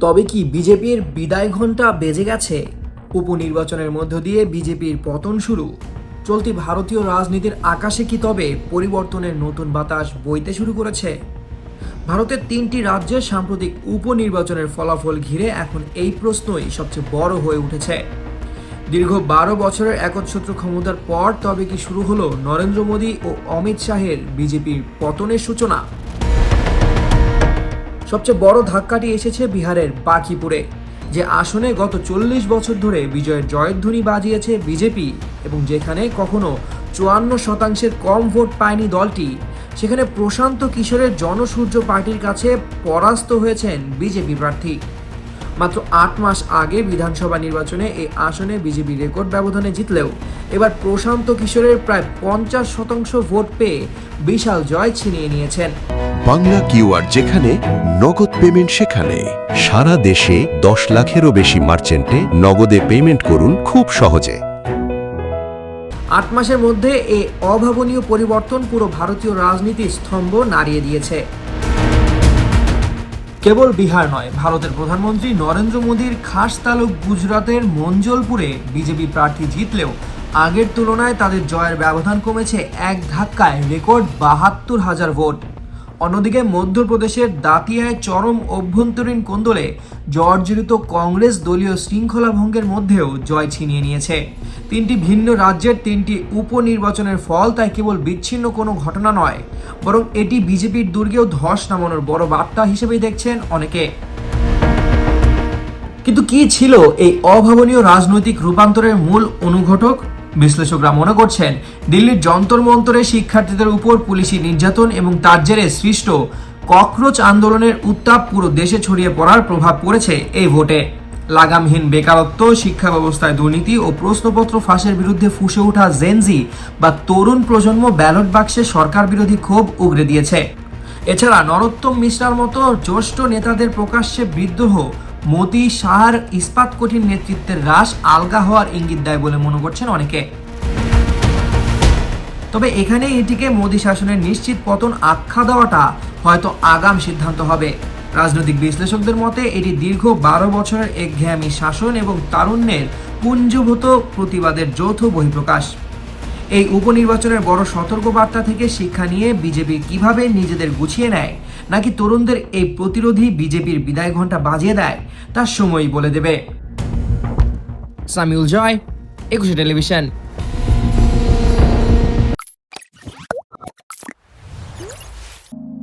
তবে কি বিজেপির বিদায় ঘণ্টা বেজে গেছে? উপনির্বাচনের মধ্য দিয়ে বিজেপির পতন শুরু। চলতি ভারতীয় রাজনীতির আকাশে কি তবে পরিবর্তনের নতুন বাতাস বইতে শুরু করেছে? ভারতের 3টি রাজ্যের সাম্প্রতিক উপনির্বাচনের ফলাফল ঘিরে এখন এই প্রশ্নই সবচেয়ে বড় হয়ে উঠেছে। দীর্ঘ 12 বছরের একচ্ছত্র ক্ষমতার পর তবে কি শুরু হলো নরেন্দ্র মোদী ও অমিত শাহের বিজেপির পতনের সূচনা? সবচেয়ে বড় ধাক্কাটি এসেছে বিহারের বাঁকিপুরে, যে আসনে গত 40 বছর ধরে বিজয়ের জয়ধ্বনি বাজিয়েছে বিজেপি এবং যেখানে কখনো 54% কম ভোট পায়নি দলটি, সেখানে প্রশান্ত কিশোরের জনসূর্য পার্টির কাছে পরাস্ত হয়েছেন বিজেপি প্রার্থী। মাত্র 8 মাস আগে বিধানসভা নির্বাচনে এই আসনে বিজেপি রেকর্ড ব্যবধানে জিতলেও এবার প্রশান্ত কিশোরের প্রায় 50% ভোট পেয়ে বিশাল জয় ছিনিয়ে নিয়েছেন। বাংলা কিউআর, যেখানে নগদ পেমেন্ট সেখানে। সারা দেশে 10 লাখেরও বেশি মার্চেন্টে নগদে পেমেন্ট করুন খুব সহজে। 8 মাসের মধ্যে এই অভাবনীয় পরিবর্তন পুরো ভারতীয় রাজনীতির স্তম্ভ নাড়িয়ে দিয়েছে। কেবল বিহার নয়, ভারতের প্রধানমন্ত্রী নরেন্দ্র মোদীর খাস তালুক গুজরাতের মঞ্জলপুরে বিজেপি প্রার্থী জিতলেও আগের তুলনায় তাদের জয়ের ব্যবধান কমেছে এক ধাক্কায় রেকর্ড 72,000 ভোট। অন্যদিকে মধ্যপ্রদেশের দাতিয়ায় চরম অভ্যন্তরীণ কোন্দলে জর্জরিত কংগ্রেস দলীয় শৃঙ্খলা ভঙ্গের মধ্যেও জয় ছিনিয়ে নিয়েছে। 3টি ভিন্ন রাজ্যের 3টি উপনির্বাচনের ফল তাই কেবল বিচ্ছিন্ন কোনো ঘটনা নয়, বরং এটি বিজেপির দুর্গেও ধস নামানোর বড় বার্তা হিসেবেই দেখছেন অনেকে। কিন্তু কি ছিল এই অভাবনীয় রাজনৈতিক রূপান্তরের মূল অনুঘটক? বিশ্লেষকরা মনে করছেন দিল্লির যন্তর মন্তরে শিক্ষার্থীদের উপর পুলিশি নির্যাতন এবং তার জেরে সৃষ্ট ককরোচ আন্দোলনের উত্তাপ পুরো দেশে ছড়িয়ে পড়ার প্রভাব পড়েছে এই ভোটে। লাগামহীন বেকারত্ব, শিক্ষা ব্যবস্থায় দুর্নীতি ও প্রশ্নপত্র ফাঁসের বিরুদ্ধে ফুঁসে ওঠা জেনজি বা তরুণ প্রজন্ম ব্যালট বাক্সে সরকার বিরোধী ক্ষোভ উগরে দিয়েছে। এছাড়া নরোত্তম মিশ্রার মতো জ্যেষ্ঠ নেতাদের প্রকাশ্যে বিদ্রোহ মোদি শাহর ইস্পাত কঠিন নেতৃত্বের হ্রাস আলগা হওয়ার ইঙ্গিত দেয় বলে মনে করছেন অনেকে। তবে এখানে এটিকে মোদি শাসনের নিশ্চিত পতন আখ্যা দেওয়াটা হয়তো আগাম সিদ্ধান্ত হবে। রাজনৈতিক বিশ্লেষকদের মতে এটি দীর্ঘ 12 বছরের একঘেয়েমি শাসন এবং তারুণ্যের পুঞ্জীভূত প্রতিবাদের যৌথ বহিঃপ্রকাশ। এই উপনির্বাচনের বড় সতর্কবার্তা থেকে শিক্ষা নিয়ে বিজেপি কিভাবে নিজেদের গুছিয়ে নেয়, নাকি তরুণদের এই প্রতিরোধী বিজেপির বিদায় ঘণ্টা বাজিয়ে দেয়, তার সময়ই বলে দেবে। সামিউল জয়, 21 টেলিভিশন।